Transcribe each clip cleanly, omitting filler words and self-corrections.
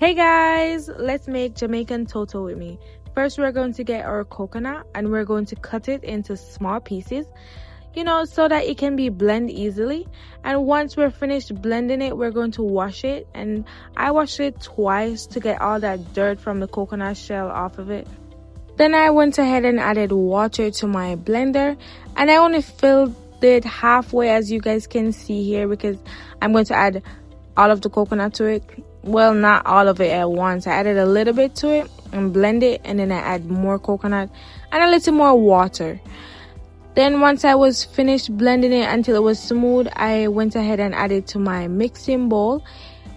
Hey guys, let's make Jamaican Toto with me. First, we're going to get our coconut and we're going to cut it into small pieces, so that it can be blended easily. And once we're finished blending it, we're going to wash it. And I washed it twice to get all that dirt from the coconut shell off of it. Then I went ahead and added water to my blender, and I only filled it halfway, as you guys can see here, because I'm going to add all of the coconut to it. Well, not all of it at once. I added a little bit to it and blend it, and then I add more coconut and a little more water. Then once I was finished blending it until it was smooth, I went ahead and added to my mixing bowl.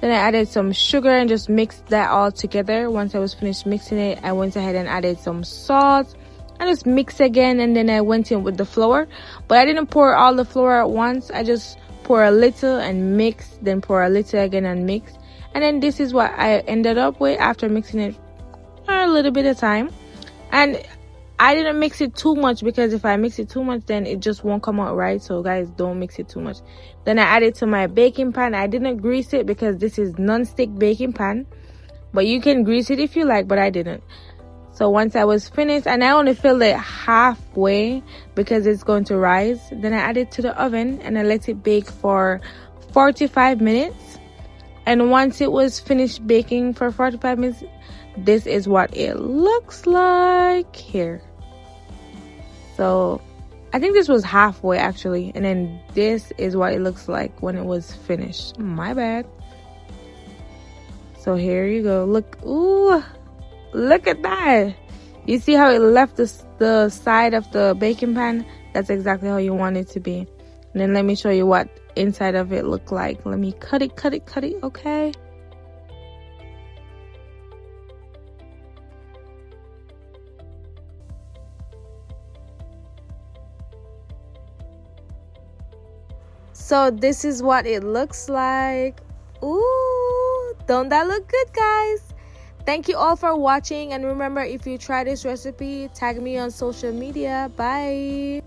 Then I added some sugar and just mixed that all together. Once I was finished mixing it, I went ahead and added some salt and just mix again, and then I went in with the flour. But I didn't pour all the flour at once. I just pour a little and mix, then pour a little again and mix. And then this is what I ended up with after mixing it a little bit of time. And I didn't mix it too much, because if I mix it too much, then it just won't come out right. So guys, don't mix it too much. Then I added to my baking pan. I didn't grease it because this is non-stick baking pan, but you can grease it if you like, but I didn't. So once I was finished, and I only filled it halfway because it's going to rise, then I added to the oven and I let it bake for 45 minutes. And once it was finished baking for 45 minutes, this is what it looks like here. So I think this was halfway actually, and then this is what it looks like when it was finished. My bad. So here you go. Look, ooh, look at that. You see how it left the side of the baking pan? That's exactly how you want it to be. And then let me show you what inside of it look like. Let me cut it, okay? So this is what it looks like. Ooh, don't that look good, guys? Thank you all for watching, and remember, if you try this recipe, tag me on social media. Bye.